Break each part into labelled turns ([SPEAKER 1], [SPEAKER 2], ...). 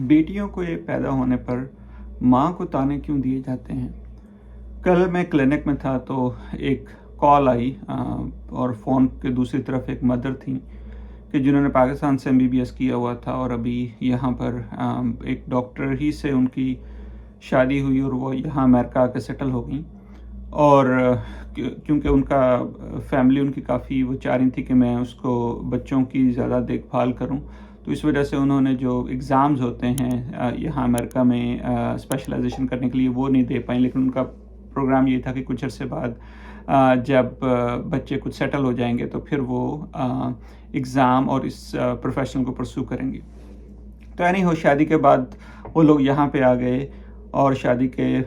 [SPEAKER 1] बेटियों को ये पैदा होने पर माँ को ताने क्यों दिए जाते हैं? कल मैं क्लिनिक में था तो एक कॉल आई और फ़ोन के दूसरी तरफ एक मदर थी कि जिन्होंने पाकिस्तान से एमबीबीएस किया हुआ था और अभी यहाँ पर एक डॉक्टर ही से उनकी शादी हुई और वो यहाँ अमेरिका आके सेटल हो गई। और क्योंकि उनका फैमिली उनकी काफ़ी वो चाह रही थी कि मैं उसको बच्चों की ज़्यादा देखभाल करूं, तो इस वजह से उन्होंने जो एग्ज़ाम्स होते हैं यहाँ अमेरिका में स्पेशलाइजेशन करने के लिए वो नहीं दे पाई। लेकिन उनका प्रोग्राम ये था कि कुछ अरसे बाद जब बच्चे कुछ सेटल हो जाएंगे तो फिर वो एग्ज़ाम और इस प्रोफेशन को परस्यू करेंगी। तो यानी हो शादी के बाद वो लोग यहाँ पे आ गए और शादी के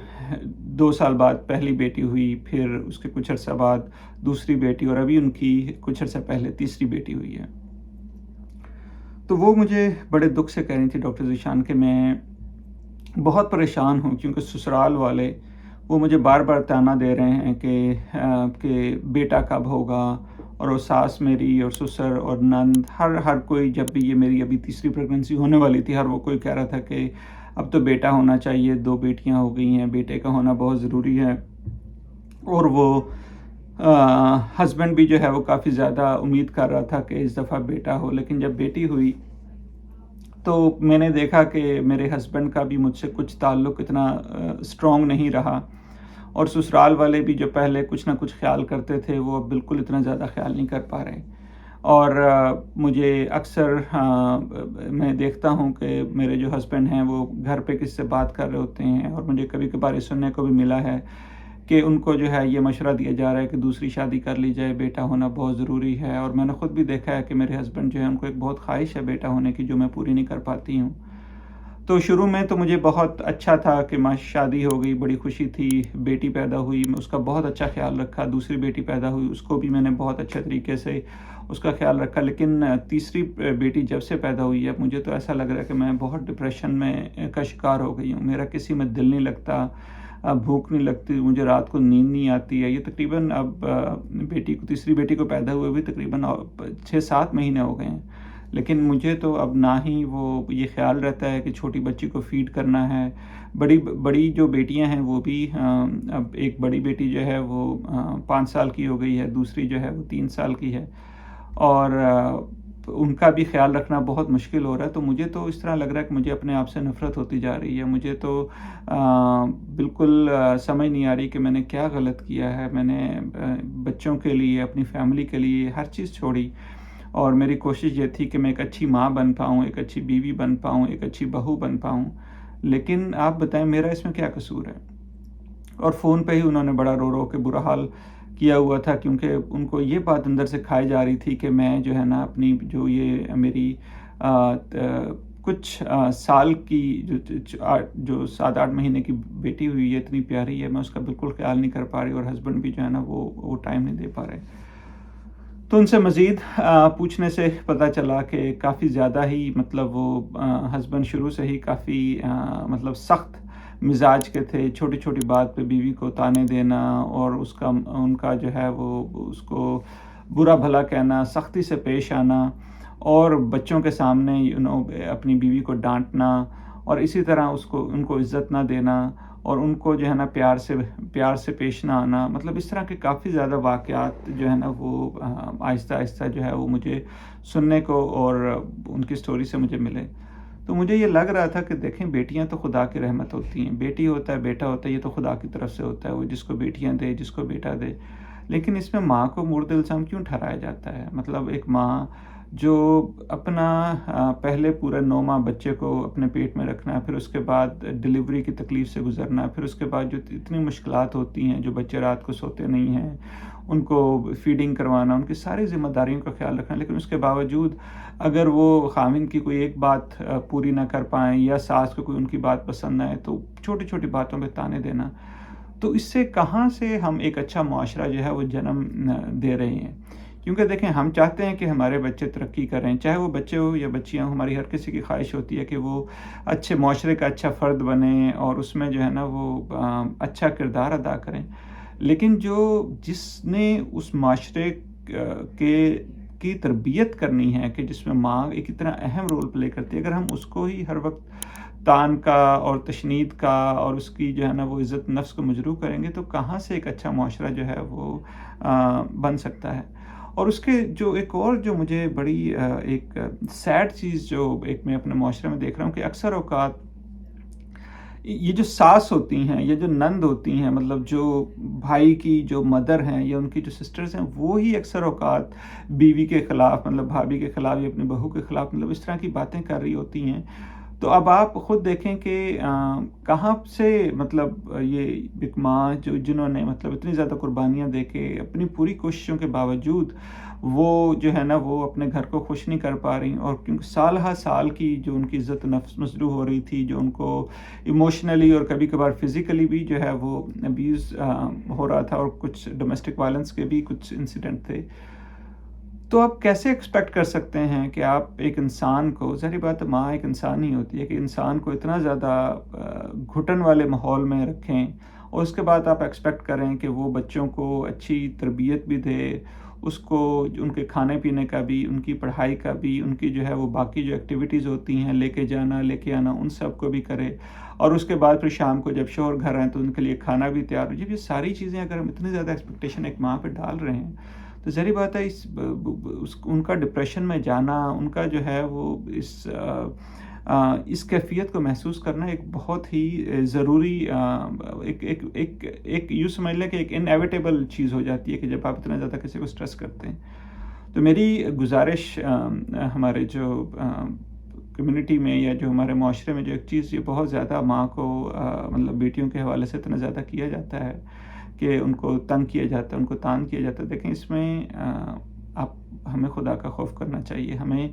[SPEAKER 1] 2 साल बाद पहली बेटी हुई, फिर उसके कुछ अर्सा बाद दूसरी बेटी और अभी उनकी कुछ अर्सा पहले तीसरी बेटी हुई है। तो वो मुझे बड़े दुख से कह रही थी, डॉक्टर ज़ीशान, कि मैं बहुत परेशान हूँ क्योंकि ससुराल वाले वो मुझे बार बार ताना दे रहे हैं कि बेटा कब होगा। और वो सास मेरी और ससुर और नंद हर कोई, जब भी ये मेरी अभी तीसरी प्रेगनेंसी होने वाली थी, हर वो कोई कह रहा था कि अब तो बेटा होना चाहिए, 2 बेटियां हो गई हैं, बेटे का होना बहुत ज़रूरी है। और वो हस्बैंड भी जो है वो काफ़ी ज़्यादा उम्मीद कर रहा था कि इस दफ़ा बेटा हो। लेकिन जब बेटी हुई तो मैंने देखा कि मेरे हस्बैंड का भी मुझसे कुछ ताल्लुक़ इतना स्ट्रॉन्ग नहीं रहा और ससुराल वाले भी जो पहले कुछ ना कुछ ख्याल करते थे वो अब बिल्कुल इतना ज़्यादा ख्याल नहीं कर पा रहे। और मुझे अक्सर मैं देखता हूँ कि मेरे जो हस्बैंड हैं वो घर पे किसी से बात कर रहे होते हैं और मुझे कभी कभार ये सुनने को भी मिला है कि उनको जो है ये मशवरा दिया जा रहा है कि दूसरी शादी कर ली जाए, बेटा होना बहुत ज़रूरी है। और मैंने ख़ुद भी देखा है कि मेरे हस्बैंड जो है उनको एक बहुत ख्वाहिश है बेटा होने की, जो मैं पूरी नहीं कर पाती हूँ। तो शुरू में तो मुझे बहुत अच्छा था कि माँ शादी हो गई, बड़ी खुशी थी, बेटी पैदा हुई, मैं उसका बहुत अच्छा ख्याल रखा। दूसरी बेटी पैदा हुई, उसको भी मैंने बहुत अच्छे तरीके से उसका ख्याल रखा। लेकिन तीसरी बेटी जब से पैदा हुई है मुझे तो ऐसा लग रहा है कि मैं बहुत डिप्रेशन में का शिकार हो गई हूँ। मेरा किसी में दिल नहीं लगता, भूख नहीं लगती, मुझे रात को नींद नहीं आती है। ये तकरीबन अब तीसरी बेटी को पैदा हुए भी तकरीबन 6-7 महीने हो गए हैं। लेकिन मुझे तो अब ना ही वो ये ख्याल रहता है कि छोटी बच्ची को फ़ीड करना है। बड़ी जो बेटियां हैं वो भी अब एक बड़ी बेटी जो है वो 5 साल की हो गई है, दूसरी जो है वो 3 साल की है और उनका भी ख्याल रखना बहुत मुश्किल हो रहा है। तो मुझे तो इस तरह लग रहा है कि मुझे अपने आप से नफ़रत होती जा रही है। मुझे तो बिल्कुल समझ नहीं आ रही कि मैंने क्या गलत किया है। मैंने बच्चों के लिए, अपनी फैमिली के लिए हर चीज़ छोड़ी और मेरी कोशिश ये थी कि मैं एक अच्छी माँ बन पाऊँ, एक अच्छी बीवी बन पाऊँ, एक अच्छी बहू बन पाऊँ। लेकिन आप बताएं मेरा इसमें क्या कसूर है? और फ़ोन पे ही उन्होंने बड़ा रो रो के बुरा हाल किया हुआ था क्योंकि उनको ये बात अंदर से खाई जा रही थी कि मैं जो है ना अपनी जो ये मेरी कुछ साल की जो 7-8 महीने की बेटी हुई है, इतनी प्यारी है, मैं उसका बिल्कुल ख्याल नहीं कर पा रही और हस्बैंड भी जो है ना वो टाइम नहीं दे पा रहे। तो उनसे मज़ीद पूछने से पता चला कि काफ़ी ज़्यादा ही मतलब वो हस्बैंड शुरू से ही काफ़ी मतलब सख्त मिजाज के थे। छोटी छोटी बात पे बीवी को ताने देना और उनका जो है वो उसको बुरा भला कहना, सख्ती से पेश आना और बच्चों के सामने अपनी बीवी को डांटना और इसी तरह उनको इज़्ज़त ना देना और उनको जो है ना प्यार से पेश ना आना। मतलब इस तरह के काफ़ी ज़्यादा वाक़यात जो है ना वो आहिस्ता आहिस्ता जो है वो मुझे सुनने को और उनकी स्टोरी से मुझे मिले। तो मुझे ये लग रहा था कि देखें, बेटियां तो खुदा की रहमत होती हैं, बेटी होता है, बेटा होता है, ये तो खुदा की तरफ से होता है, वो जिसको बेटियां दे, जिसको बेटा दे। लेकिन इसमें माँ को मुर्द इल्ज़ाम क्यों ठहराया जाता है? मतलब एक माँ जो अपना पहले पूरा 9 माह बच्चे को अपने पेट में रखना, फिर उसके बाद डिलीवरी की तकलीफ़ से गुज़रना, फिर उसके बाद जो इतनी मुश्किलात होती हैं, जो बच्चे रात को सोते नहीं हैं, उनको फ़ीडिंग करवाना, उनकी सारी ज़िम्मेदारियों का ख़्याल रखना। लेकिन उसके बावजूद अगर वो ख़ाविंद की कोई एक बात पूरी ना कर पाएँ या सास को कोई उनकी बात पसंद ना आए तो छोटी-छोटी बातों पे ताने देना। तो इससे कहाँ से हम एक अच्छा मुआशरा जो है वो जन्म दे रहे हैं? क्योंकि देखें, हम चाहते हैं कि हमारे बच्चे तरक्की करें, चाहे वो बच्चे हो या बच्चियाँ हो। हमारी हर किसी की ख्वाहिश होती है कि वो अच्छे मुआशरे का अच्छा फ़र्द बने और उसमें जो है ना वो अच्छा किरदार अदा करें। लेकिन जिसने उस माशरे की तरबियत करनी है कि जिसमें माँ एक इतना अहम रोल प्ले करती है, अगर हम उसको ही हर वक्त تان کا اور تشنید کا اور اس کی جو ہے نا وہ عزت نفس کو مجروح کریں گے، تو کہاں سے ایک اچھا معاشرہ جو ہے وہ بن سکتا ہے؟ اور اس کے جو ایک اور جو مجھے بڑی ایک سیڈ چیز جو ایک میں اپنے معاشرے میں دیکھ رہا ہوں کہ اکثر اوقات یہ جو ساس ہوتی ہیں یا جو نند ہوتی ہیں، مطلب جو بھائی کی جو مدر ہیں یا ان کی جو سسٹرز ہیں، وہ ہی اکثر اوقات بیوی کے خلاف، مطلب بھابھی کے خلاف یا اپنی بہو کے خلاف مطلب اس طرح کی باتیں کر رہی ہوتی ہیں۔ تو اب آپ خود دیکھیں کہ کہاں سے مطلب یہ ایک ماں جنہوں نے مطلب اتنی زیادہ قربانیاں دے کے اپنی پوری کوششوں کے باوجود وہ جو ہے نا وہ اپنے گھر کو خوش نہیں کر پا رہی، اور کیونکہ سال ہر سال کی جو ان کی عزت نفس مجروح ہو رہی تھی، جو ان کو ایموشنلی اور کبھی کبھار فزیکلی بھی جو ہے وہ ابیوز ہو رہا تھا، اور کچھ ڈومیسٹک وائلنس کے بھی کچھ انسیڈنٹ تھے، تو آپ کیسے ایکسپیکٹ کر سکتے ہیں کہ آپ ایک انسان کو، ظاہری بات ہے ماں ایک انسان ہی ہوتی ہے، کہ انسان کو اتنا زیادہ گھٹن والے ماحول میں رکھیں اور اس کے بعد آپ ایکسپیکٹ کریں کہ وہ بچوں کو اچھی تربیت بھی دے، اس کو ان کے کھانے پینے کا بھی، ان کی پڑھائی کا بھی، ان کی جو ہے وہ باقی جو ایکٹیویٹیز ہوتی ہیں لے کے جانا لے کے آنا ان سب کو بھی کرے، اور اس کے بعد پھر شام کو جب شوہر گھر آئیں تو ان کے لیے کھانا بھی تیار ہو۔ جب یہ ساری چیزیں اگر ہم اتنی زیادہ ایکسپیکٹیشن ایک ماں پہ ڈال رہے ہیں، تو ظاہری بات ہے ان کا ڈپریشن میں جانا، ان کا جو ہے وہ اس کیفیت کو محسوس کرنا ایک بہت ہی ضروری ایک یوں سمجھ لیں کہ ایک انیویٹیبل چیز ہو جاتی ہے کہ جب آپ اتنا زیادہ کسی کو سٹریس کرتے ہیں۔ تو میری گزارش ہمارے جو کمیونٹی میں یا جو ہمارے معاشرے میں جو ایک چیز یہ بہت زیادہ ماں کو مطلب بیٹیوں کے حوالے سے اتنا زیادہ کیا جاتا ہے کہ ان کو تنگ کیا جاتا ہے، ان کو تان کیا جاتا ہے، دیکھیں اس میں ہمیں خدا کا خوف کرنا چاہیے۔ ہمیں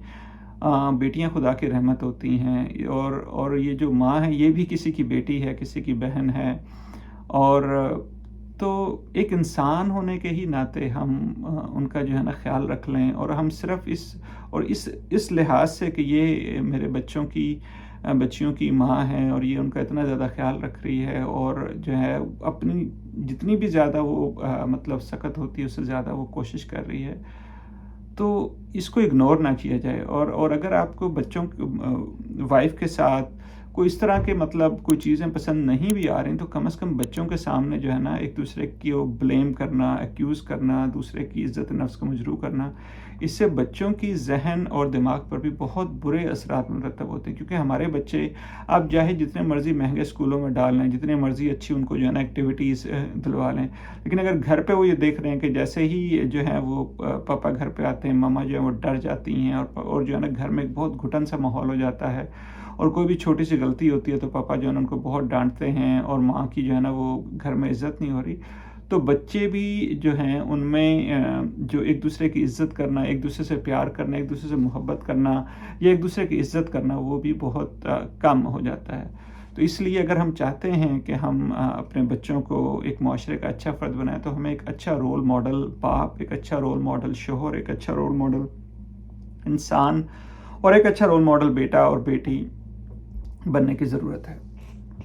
[SPEAKER 1] بیٹیاں خدا کی رحمت ہوتی ہیں، اور یہ جو ماں ہے یہ بھی کسی کی بیٹی ہے، کسی کی بہن ہے، اور تو ایک انسان ہونے کے ہی ناطے ہم ان کا جو ہے نا خیال رکھ لیں، اور ہم صرف اس لحاظ سے کہ یہ میرے بچیوں کی ماں ہے اور یہ ان کا اتنا زیادہ خیال رکھ رہی ہے، اور جو ہے اپنی جتنی بھی زیادہ وہ مطلب سخت ہوتی ہے اس سے زیادہ وہ کوشش کر رہی ہے، تو اس کو اگنور نہ کیا جائے۔ اور اگر آپ کو بچوں وائف کے ساتھ کوئی اس طرح کے مطلب کوئی چیزیں پسند نہیں بھی آ رہی تو کم از کم بچوں کے سامنے جو ہے نا ایک دوسرے کی بلیم کرنا، ایکیوز کرنا، دوسرے کی عزت نفس کو مجروح کرنا، اس سے بچوں کی ذہن اور دماغ پر بھی بہت برے اثرات مرتب ہوتے ہیں، کیونکہ ہمارے بچے آپ چاہے جتنے مرضی مہنگے اسکولوں میں ڈال لیں، جتنے مرضی اچھی ان کو جو ہے نا ایکٹیویٹیز دلوا لیں، لیکن اگر گھر پہ وہ یہ دیکھ رہے ہیں کہ جیسے ہی جو ہے وہ پاپا گھر پہ آتے ہیں، ماما جو ہے وہ ڈر جاتی ہیں، اور جو ہے نا گھر میں ایک بہت گھٹن سا ماحول ہو جاتا ہے، اور کوئی بھی چھوٹی سی غلطی ہوتی ہے تو پاپا جو ہے نا ان کو بہت ڈانٹتے ہیں، اور ماں کی جو ہے نا وہ گھر میں عزت نہیں ہو رہی، تو بچے بھی جو ہیں ان میں جو ایک دوسرے کی عزت کرنا، ایک دوسرے سے پیار کرنا، ایک دوسرے سے محبت کرنا یا ایک دوسرے کی عزت کرنا وہ بھی بہت کم ہو جاتا ہے۔ تو اس لیے اگر ہم چاہتے ہیں کہ ہم اپنے بچوں کو ایک معاشرے کا اچھا فرد بنائیں تو ہمیں ایک اچھا رول ماڈل باپ، ایک اچھا رول ماڈل شوہر، ایک اچھا رول ماڈل انسان اور ایک اچھا رول ماڈل بیٹا اور بیٹی بننے کی ضرورت ہے۔